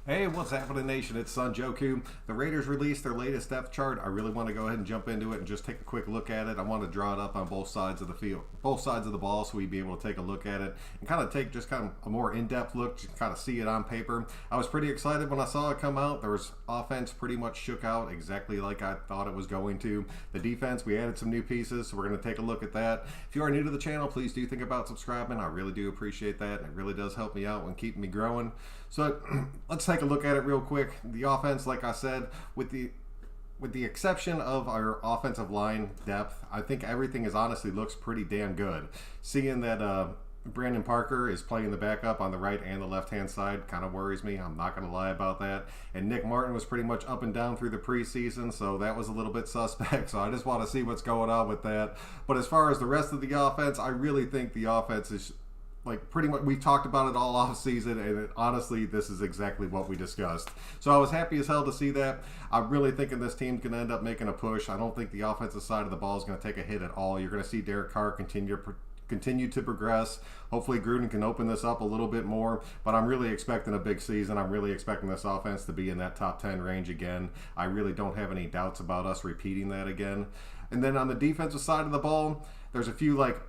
Hey, what's happening, Nation? It's Sun Joku. The Raiders released their latest depth chart. I really want to go ahead and jump into it and just take a quick look at it. I want to draw it up on both sides of the field, both sides of the ball, so we'd be able to take a look at it and kind of take just kind of a more in-depth look, just kind of see it on paper. I was pretty excited when I saw it come out. There was offense pretty much shook out exactly like I thought it was going to. The defense, we added some new pieces, so we're going to take a look at that. If you are new to the channel, please do think about subscribing. I really do appreciate that, and it really does help me out when keeping me growing. So let's take a look at it real quick. The offense, like I said, with the exception of our offensive line depth, I think everything is honestly looks pretty damn good. Seeing that Brandon Parker is playing the backup on the right and the left-hand side kind of worries me. I'm not going to lie about that. And Nick Martin was pretty much up and down through the preseason, so that was a little bit suspect. So I just want to see what's going on with that. But as far as the rest of the offense, I really think the offense is like pretty much, we talked about it all off season, and honestly, this is exactly what we discussed. So I was happy as hell to see that. I'm really thinking this team's going to end up making a push. I don't think the offensive side of the ball is going to take a hit at all. You're going to see Derek Carr continue to progress. Hopefully Gruden can open this up a little bit more, but I'm really expecting a big season. I'm really expecting this offense to be in that top 10 range again. I really don't have any doubts about us repeating that again. And then on the defensive side of the ball, there's a few like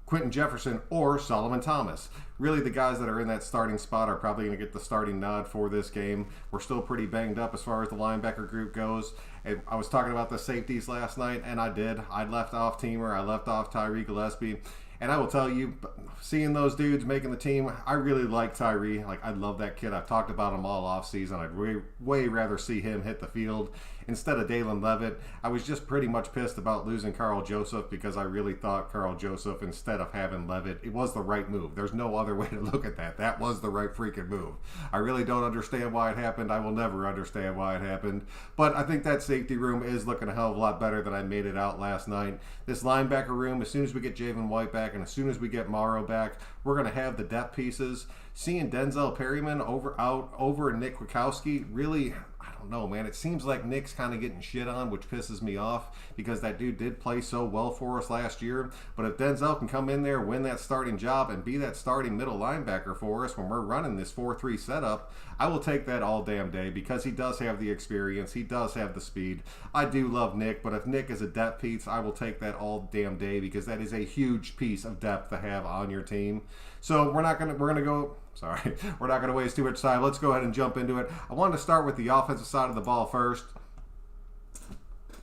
Quentin Jefferson or Solomon Thomas. Really, the guys that are in that starting spot are probably going to get the starting nod for this game. We're still pretty banged up as far as the linebacker group goes. And I was talking about the safeties last night, and I did. I left off Teamer. I left off Tyree Gillespie. And I will tell you, seeing those dudes making the team, I really like Tyree. Like, I love that kid. I've talked about him all off season. I'd way rather see him hit the field instead of Dalen Levitt. I was just pretty much pissed about losing Carl Joseph because I really thought Carl Joseph, instead of having Levitt, it was the right move. There's no other way to look at that. That was the right freaking move. I really don't understand why it happened. I will never understand why it happened. But I think that safety room is looking a hell of a lot better than I made it out last night. This linebacker room, as soon as we get Javin White back and as soon as we get Morrow back, we're going to have the depth pieces. Seeing Denzel Perryman over Nick Kwiatkowski, really, I don't know, man. It seems like Nick's kind of getting shit on, which pisses me off because that dude did play so well for us last year. But if Denzel can come in there, win that starting job, and be that starting middle linebacker for us when we're running this 4-3 setup, I will take that all damn day because he does have the experience. He does have the speed. I do love Nick, but if Nick is a depth piece, I will take that all damn day because that is a huge piece of depth to have on your team. So we're not going to waste too much time. Let's go ahead and jump into it. I wanted to start with the offensive side of the ball first.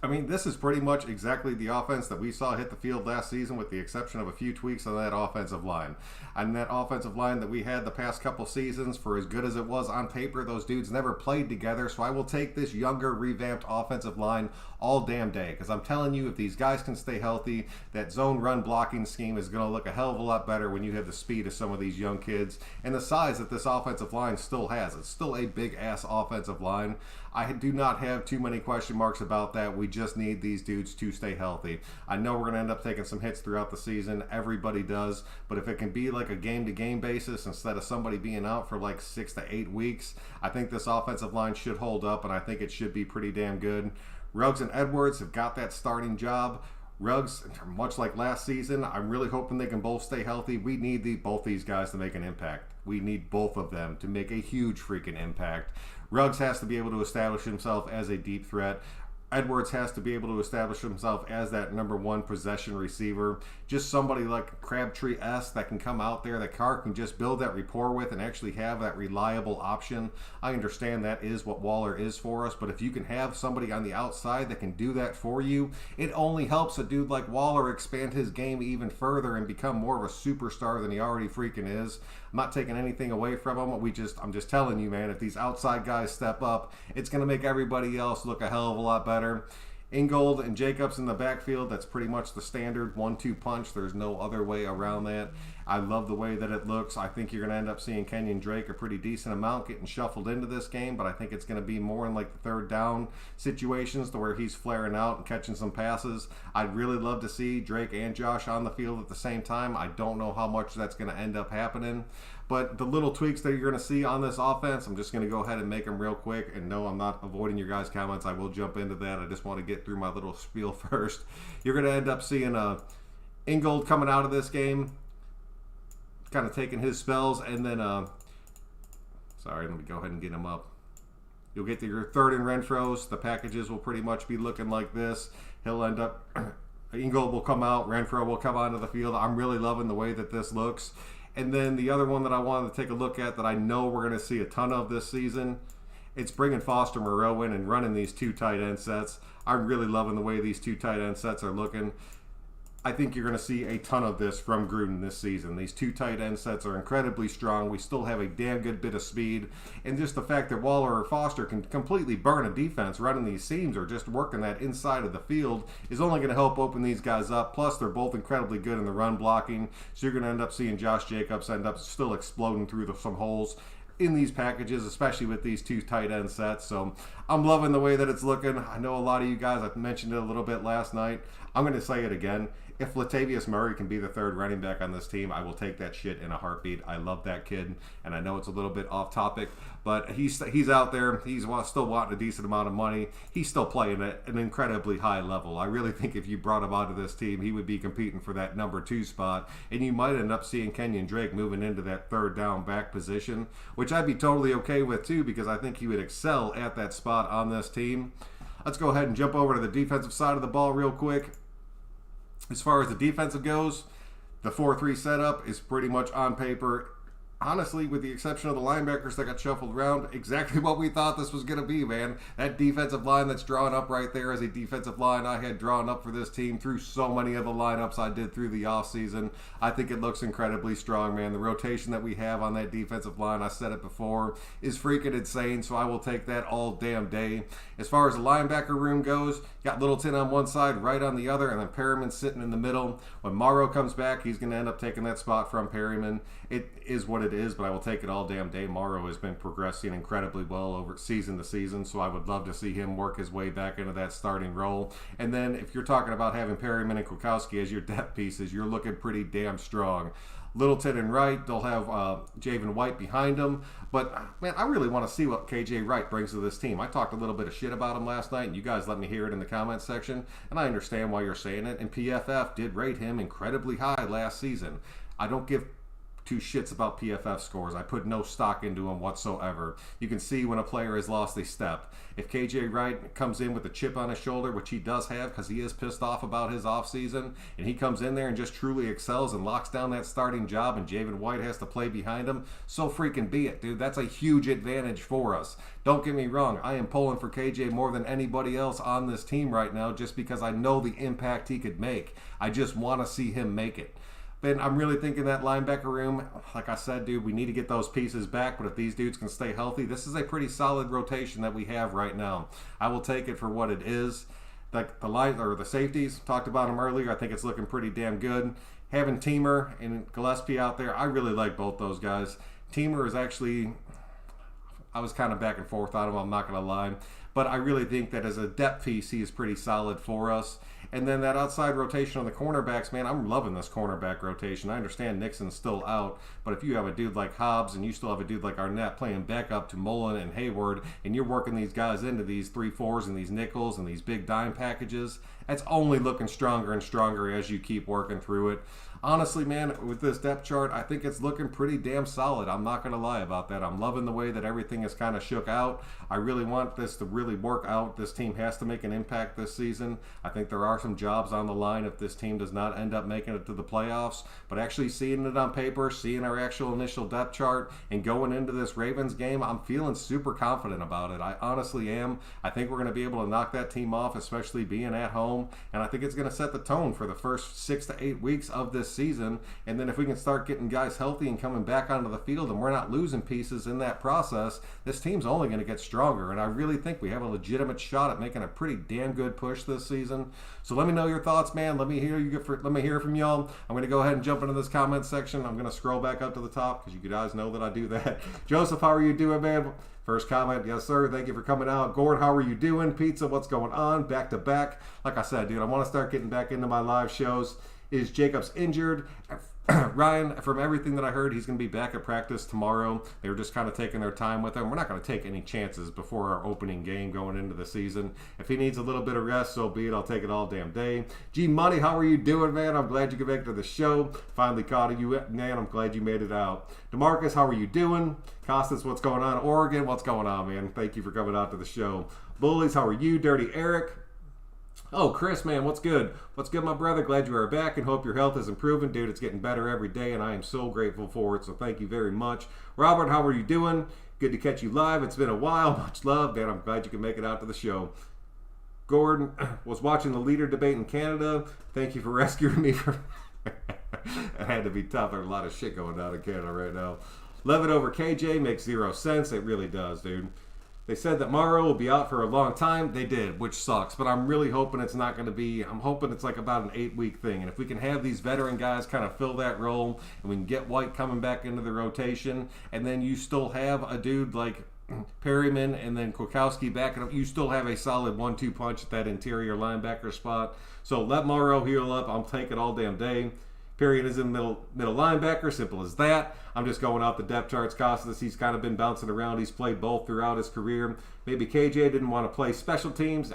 I mean, this is pretty much exactly the offense that we saw hit the field last season with the exception of a few tweaks on that offensive line. And that offensive line that we had the past couple seasons, for as good as it was on paper, those dudes never played together. So I will take this younger, revamped offensive line all damn day. Because I'm telling you, if these guys can stay healthy, that zone run blocking scheme is going to look a hell of a lot better when you have the speed of some of these young kids and the size that this offensive line still has. It's still a big-ass offensive line. I do not have too many question marks about that. We just need these dudes to stay healthy. I know we're going to end up taking some hits throughout the season. Everybody does. But if it can be like a game-to-game basis instead of somebody being out for like 6 to 8 weeks, I think this offensive line should hold up, and I think it should be pretty damn good. Ruggs and Edwards have got that starting job. Ruggs, much like last season, I'm really hoping they can both stay healthy. We need both these guys to make an impact. We need both of them to make a huge freaking impact. Ruggs has to be able to establish himself as a deep threat. Edwards has to be able to establish himself as that number one possession receiver. Just somebody like Crabtree-esque that can come out there that Carr can just build that rapport with and actually have that reliable option. I understand that is what Waller is for us, but if you can have somebody on the outside that can do that for you, it only helps a dude like Waller expand his game even further and become more of a superstar than he already freaking is. I'm not taking anything away from him. I'm just telling you, man, if these outside guys step up, it's going to make everybody else look a hell of a lot better. Ingold and Jacobs in the backfield, that's pretty much the standard 1-2 punch. There's no other way around that. I love the way that it looks. I think you're going to end up seeing Kenyon Drake a pretty decent amount getting shuffled into this game, but I think it's going to be more in like the third down situations to where he's flaring out and catching some passes. I'd really love to see Drake and Josh on the field at the same time. I don't know how much that's going to end up happening, but the little tweaks that you're going to see on this offense, I'm just going to go ahead and make them real quick. And no, I'm not avoiding your guys' comments. I will jump into that. I just want to get through my little spiel first. You're going to end up seeing Ingold coming out of this game, kind of taking his spells, and then sorry, let me go ahead and get him up. You'll get your third and Renfrows. The packages will pretty much be looking like this. He'll end up, Ingold will come out, Renfrow will come onto the field. I'm really loving the way that this looks. And then the other one that I wanted to take a look at that I know we're going to see a ton of this season, it's bringing Foster Moreau in and running these two tight end sets. I'm really loving the way these two tight end sets are looking. I think you're going to see a ton of this from Gruden this season. These two tight end sets are incredibly strong. We still have a damn good bit of speed. And just the fact that Waller or Foster can completely burn a defense running these seams or just working that inside of the field is only going to help open these guys up. Plus, they're both incredibly good in the run blocking. So you're going to end up seeing Josh Jacobs end up still exploding through some holes in these packages, especially with these two tight end sets. So I'm loving the way that it's looking. I know a lot of you guys, I've mentioned it a little bit last night. I'm going to say it again. If Latavius Murray can be the third running back on this team, I will take that shit in a heartbeat. I love that kid, and I know it's a little bit off topic, but he's out there. He's still wanting a decent amount of money. He's still playing at an incredibly high level. I really think if you brought him onto this team, he would be competing for that number 2 spot, and you might end up seeing Kenyon Drake moving into that third down back position, which I'd be totally okay with too, because I think he would excel at that spot on this team. Let's go ahead and jump over to the defensive side of the ball real quick. As far as the defensive goes, the 4-3 setup is pretty much on paper. Honestly, with the exception of the linebackers that got shuffled around, exactly what we thought this was going to be, man. That defensive line that's drawn up right there is a defensive line I had drawn up for this team through so many of the lineups I did through the offseason. I think it looks incredibly strong, man. The rotation that we have on that defensive line, I said it before, is freaking insane, so I will take that all damn day. As far as the linebacker room goes, got Littleton on one side, Wright on the other, and then Perryman sitting in the middle. When Morrow comes back, he's going to end up taking that spot from Perryman. It is what it is, but I will take it all damn day. Morrow has been progressing incredibly well over season to season, so I would love to see him work his way back into that starting role. And then if you're talking about having Perryman and Kwiatkowski as your depth pieces, you're looking pretty damn strong. Littleton and Wright, they'll have Javen White behind them. But, man, I really want to see what KJ Wright brings to this team. I talked a little bit of shit about him last night, and you guys let me hear it in the comments section. And I understand why you're saying it. And PFF did rate him incredibly high last season. I don't give two shits about PFF scores. I put no stock into them whatsoever. You can see when a player has lost a step. If KJ Wright comes in with a chip on his shoulder, which he does have because he is pissed off about his offseason, and he comes in there and just truly excels and locks down that starting job and Javen White has to play behind him, so freaking be it, dude. That's a huge advantage for us. Don't get me wrong. I am pulling for KJ more than anybody else on this team right now just because I know the impact he could make. I just want to see him make it. Ben, I'm really thinking that linebacker room, like I said, dude, we need to get those pieces back, but if these dudes can stay healthy, this is a pretty solid rotation that we have right now. I will take it for what it is. Like the safeties, talked about them earlier, I think it's looking pretty damn good. Having Teamer and Gillespie out there, I really like both those guys. Teamer is actually, I was kind of back and forth on him, I'm not going to lie. But I really think that as a depth piece, he is pretty solid for us. And then that outside rotation on the cornerbacks, man, I'm loving this cornerback rotation. I understand Nixon's still out, but if you have a dude like Hobbs and you still have a dude like Arnett playing backup to Mullen and Hayward, and you're working these guys into these 3-4s and these nickels and these big dime packages, that's only looking stronger and stronger as you keep working through it. Honestly, man, with this depth chart, I think it's looking pretty damn solid. I'm not going to lie about that. I'm loving the way that everything is kind of shook out. I really want this to really work out. This team has to make an impact this season. I think there are some jobs on the line if this team does not end up making it to the playoffs. But actually seeing it on paper, seeing our actual initial depth chart, and going into this Ravens game, I'm feeling super confident about it. I honestly am. I think we're going to be able to knock that team off, especially being at home. And I think it's going to set the tone for the first 6 to 8 weeks of this season. And then if we can start getting guys healthy and coming back onto the field and we're not losing pieces in that process, this team's only going to get stronger. And I really think we have a legitimate shot at making a pretty damn good push this season. So let me know your thoughts, man. Let me hear from y'all. I'm going to go ahead and jump into this comment section. I'm going to scroll back up to the top because you guys know that I do that. Joseph, how are you doing, man? First comment, yes sir, thank you for coming out. Gord, how are you doing? Pizza, what's going on? Back to back. Like I said, dude, I want to start getting back into my live shows. Is Jacobs injured? Ryan, from everything that I heard, he's going to be back at practice tomorrow. They were just kind of taking their time with him. We're not going to take any chances before our opening game going into the season. If he needs a little bit of rest, so be it. I'll take it all damn day. G Money, how are you doing, man? I'm glad you got back to the show. Finally caught you, man. I'm glad you made it out. DeMarcus, how are you doing? Costas, what's going on? Oregon, what's going on, man? Thank you for coming out to the show. Bullies, how are you? Dirty Eric. Oh, Chris, man, what's good? What's good, my brother? Glad you are back and hope your health is improving. Dude, it's getting better every day, and I am so grateful for it, so thank you very much. Robert, how are you doing? Good to catch you live. It's been a while. Much love, man. I'm glad you can make it out to the show. Gordon was watching the leader debate in Canada. Thank you for rescuing me from... It had to be tough. There's a lot of shit going on in Canada right now. Levitt over KJ makes 0 sense. It really does, dude. They said that Morrow will be out for a long time. They did, which sucks. But I'm really hoping it's not going to be... I'm hoping it's like about an 8-week thing. And if we can have these veteran guys kind of fill that role, and we can get White coming back into the rotation, and then you still have a dude like Perryman and then Kwiatkowski backing up, you still have a solid 1-2 punch at that interior linebacker spot. So let Morrow heal up. I'll take it all damn day. Period is in middle linebacker. Simple as that. I'm just going off the depth charts. Costas, he's kind of been bouncing around. He's played both throughout his career. Maybe KJ didn't want to play special teams.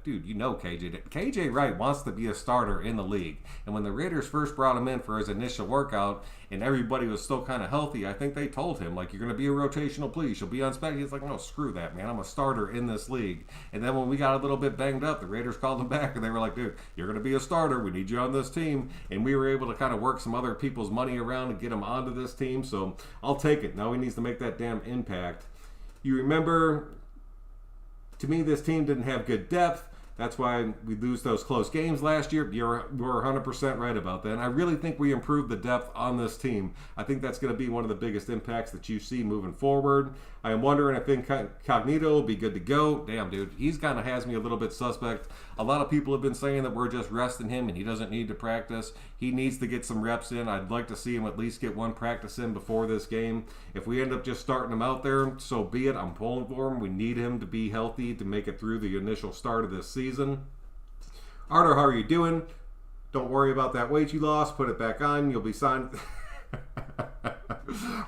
Dude, you know KJ did. KJ Wright wants to be a starter in the league. And when the Raiders first brought him in for his initial workout and everybody was still kind of healthy, I think they told him, like, you're going to be a rotational, please. You'll be on spec. He's like, no, screw that, man. I'm a starter in this league. And then when we got a little bit banged up, the Raiders called him back and they were like, dude, you're going to be a starter. We need you on this team. And we were able to kind of work some other people's money around and get him onto this team. So I'll take it. Now he needs to make that damn impact. You remember... To me, this team didn't have good depth. That's why we lose those close games last year. You're 100% right about that. And I really think we improved the depth on this team. I think that's going to be one of the biggest impacts that you see moving forward. I am wondering if Incognito will be good to go. Damn, dude, he's kind of has me a little bit suspect. A lot of people have been saying that we're just resting him and he doesn't need to practice. He needs to get some reps in. I'd like to see him at least get one practice in before this game. If we end up just starting him out there, so be it. I'm pulling for him. We need him to be healthy to make it through the initial start of this season. Arthur, how are you doing? Don't worry about that weight you lost. Put it back on. You'll be signed...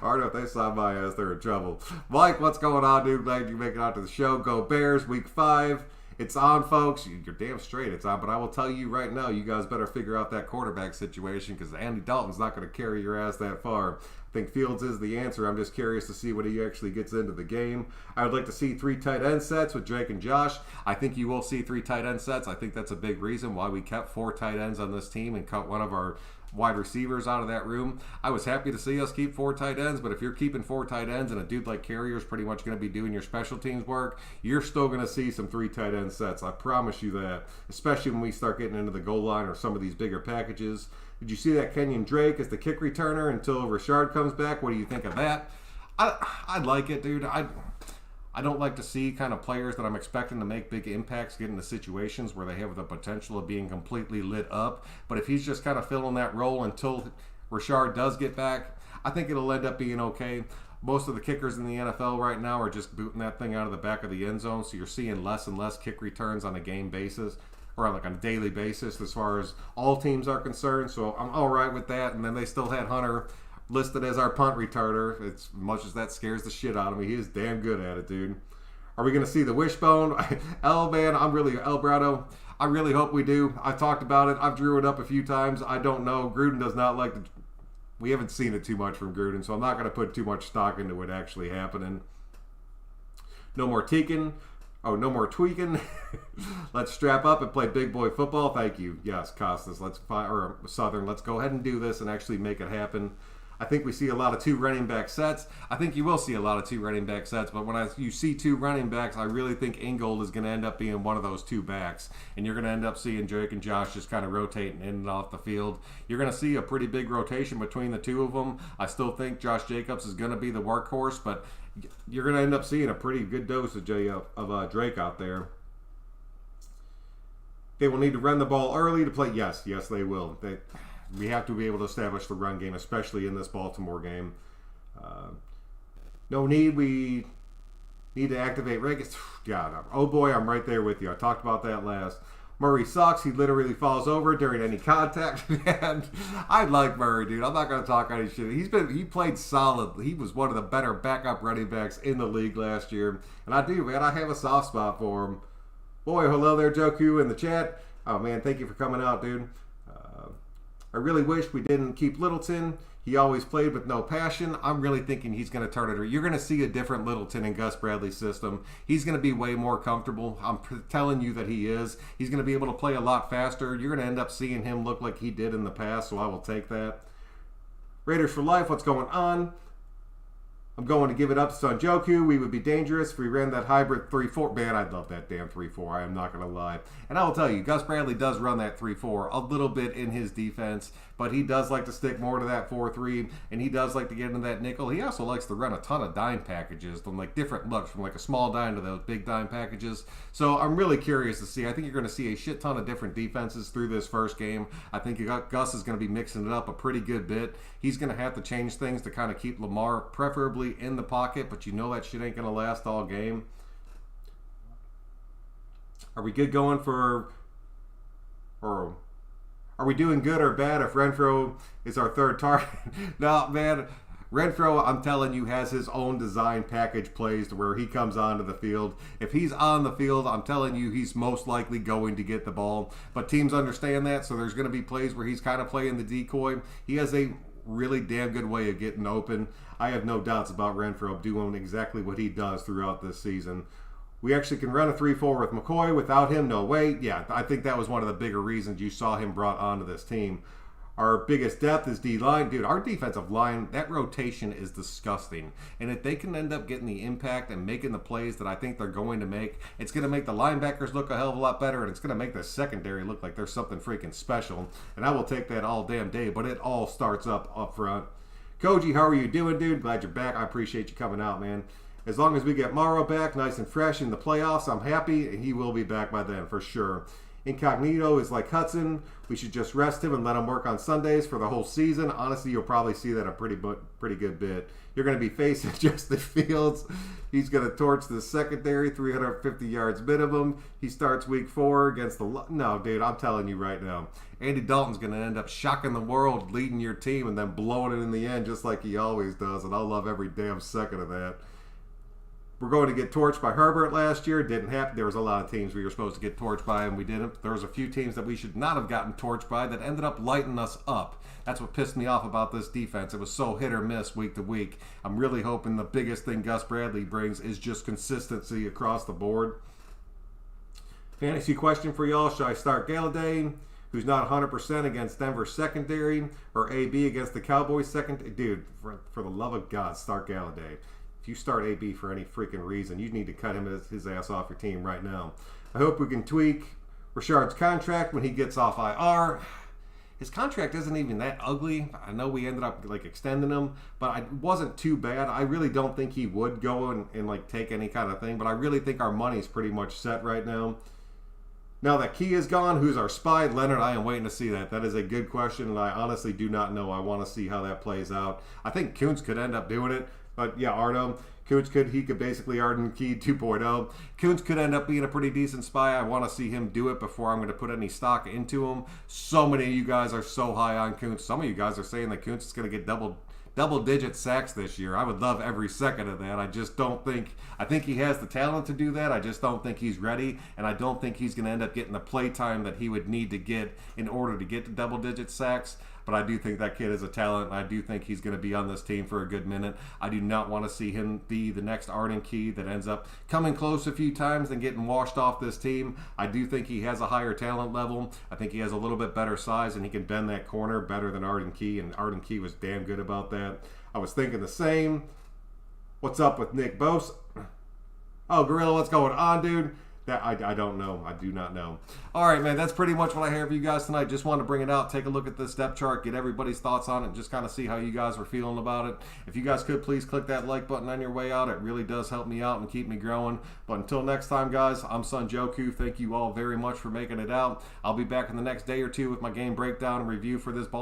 Arno, if they sign my ass, they're in trouble. Mike, what's going on, dude? Glad you make it out to the show. Go Bears, week 5. It's on, folks. You're damn straight it's on. But I will tell you right now, you guys better figure out that quarterback situation because Andy Dalton's not going to carry your ass that far. I think Fields is the answer. I'm just curious to see when he actually gets into the game. I would like to see 3 tight end sets with Drake and Josh. I think you will see 3 tight end sets. I think that's a big reason why we kept 4 tight ends on this team and cut one of our wide receivers out of that room. I was happy to see us keep 4 tight ends, but if you're keeping 4 tight ends and a dude like Carrier is pretty much going to be doing your special teams work, you're still going to see some 3 tight end sets. I promise you that, especially when we start getting into the goal line or some of these bigger packages. Did you see that Kenyon Drake as the kick returner until Richard comes back? What do you think of that? I'd like it, dude. I don't like to see kind of players that I'm expecting to make big impacts get into situations where they have the potential of being completely lit up. But if he's just kind of filling that role until Richard does get back, I think it'll end up being okay. Most of the kickers in the NFL right now are just booting that thing out of the back of the end zone, so you're seeing less and less kick returns on a game basis or like on a daily basis as far as all teams are concerned. So I'm all right with that. And then they still had Hunter listed as our punt retarder. As much as that scares the shit out of me, he is damn good at it, dude. Are we going to see the wishbone? Man, El Brado, I really hope we do. I've talked about it. I've drew it up a few times. I don't know. Gruden does not like to... We haven't seen it too much from Gruden, so I'm not going to put too much stock into it actually happening. No more tweaking. Let's strap up and play big boy football. Thank you. Yes, Costas. Southern. Let's go ahead and do this and actually make it happen. I think we see a lot of 2 running back sets. I think you will see a lot of 2 running back sets, but when you see 2 running backs, I really think Ingold is going to end up being one of those 2 backs, and you're going to end up seeing Drake and Josh just kind of rotating in and off the field. You're going to see a pretty big rotation between the 2 of them. I still think Josh Jacobs is going to be the workhorse, but you're going to end up seeing a pretty good dosage of Drake out there. They will need to run the ball early to play. Yes, they will. We have to be able to establish the run game, especially in this Baltimore game. No need. We need to activate Reagan. God, oh boy, I'm right there with you. I talked about that last. Murray sucks. He literally falls over during any contact. And I like Murray, dude. I'm not going to talk any shit. He played solid. He was one of the better backup running backs in the league last year. And I do, man. I have a soft spot for him. Boy, hello there, Joku, in the chat. Oh, man, thank you for coming out, dude. I really wish we didn't keep Littleton. He always played with no passion. I'm really thinking he's going to turn it. You're going to see a different Littleton in Gus Bradley's system. He's going to be way more comfortable. I'm telling you that he is. He's going to be able to play a lot faster. You're going to end up seeing him look like he did in the past, so I will take that. Raiders for life, what's going on? I'm going to give it up to Son Joku. We would be dangerous if we ran that hybrid 3-4. Man, I'd love that damn 3-4. I am not going to lie. And I will tell you, Gus Bradley does run that 3-4 a little bit in his defense, but he does like to stick more to that 4-3, and he does like to get into that nickel. He also likes to run a ton of dime packages, from like different looks, from like a small dime to those big dime packages. So I'm really curious to see. I think you're going to see a shit ton of different defenses through this first game. I think Gus is going to be mixing it up a pretty good bit. He's going to have to change things to kind of keep Lamar preferably in the pocket, but you know that shit ain't going to last all game. Are we good going for, or are we doing good or bad if Renfrow is our third target? No, man. Renfrow, I'm telling you, has his own design package plays to where he comes onto the field. If he's on the field, I'm telling you, he's most likely going to get the ball. But teams understand that, so there's going to be plays where he's kind of playing the decoy. He has a really damn good way of getting open. I have no doubts about Renfrow doing exactly what he does throughout this season. We actually can run a 3-4 with McCoy. Without him, no way. Yeah, I think that was one of the bigger reasons you saw him brought onto this team. Our biggest depth is D-line. Dude, our defensive line, that rotation is disgusting. And if they can end up getting the impact and making the plays that I think they're going to make, it's going to make the linebackers look a hell of a lot better, and it's going to make the secondary look like there's something freaking special. And I will take that all damn day, but it all starts up front. Koji, how are you doing, dude? Glad you're back. I appreciate you coming out, man. As long as we get Morrow back nice and fresh in the playoffs, I'm happy, and he will be back by then for sure. Incognito is like Hudson. We should just rest him and let him work on Sundays for the whole season. Honestly, you'll probably see that a pretty good bit. You're going to be facing Justin Fields. He's going to torch the secondary, 350 yards minimum. He starts week 4 against the... No, dude, I'm telling you right now. Andy Dalton's going to end up shocking the world, leading your team, and then blowing it in the end just like he always does, and I'll love every damn second of that. We're going to get torched by Herbert last year. It didn't happen. There was a lot of teams we were supposed to get torched by, and we didn't. There was a few teams that we should not have gotten torched by that ended up lighting us up. That's what pissed me off about this defense. It was so hit or miss week to week. I'm really hoping the biggest thing Gus Bradley brings is just consistency across the board. Fantasy question for y'all. Should I start Galladay, who's not 100% against Denver's secondary, or AB against the Cowboys secondary? Dude, for the love of God, start Galladay. If you start AB for any freaking reason, you need to cut his ass off your team right now. I hope we can tweak Rashard's contract when he gets off IR. His contract isn't even that ugly. I know we ended up extending him, but it wasn't too bad. I really don't think he would go and take any kind of thing, but I really think our money's pretty much set right now. Now that Key is gone, who's our spy? Leonard, I am waiting to see that. That is a good question, and I honestly do not know. I want to see how that plays out. I think Kuntz could end up doing it. But yeah, Arno, Kuntz could basically Arden Key 2.0. Kuntz could end up being a pretty decent spy. I want to see him do it before I'm going to put any stock into him. So many of you guys are so high on Kuntz. Some of you guys are saying that Kuntz is going to get double-digit sacks this year. I would love every second of that. I just don't think... I think he has the talent to do that. I just don't think he's ready, and I don't think he's going to end up getting the play time that he would need to get in order to get to double-digit sacks. But I do think that kid is a talent, and I do think he's going to be on this team for a good minute. I do not want to see him be the next Arden Key that ends up coming close a few times and getting washed off this team. I do think he has a higher talent level. I think he has a little bit better size, and he can bend that corner better than Arden Key, and Arden Key was damn good about that. I was thinking the same. What's up with Nick Bosa? Oh, Gorilla, what's going on, dude? That I don't know. I do not know. All right, man. That's pretty much what I have for you guys tonight. Just wanted to bring it out, take a look at this depth chart, get everybody's thoughts on it, just kind of see how you guys were feeling about it. If you guys could, please click that like button on your way out. It really does help me out and keep me growing. But until next time, guys, I'm Son Joku. Thank you all very much for making it out. I'll be back in the next day or two with my game breakdown and review for this Baltimore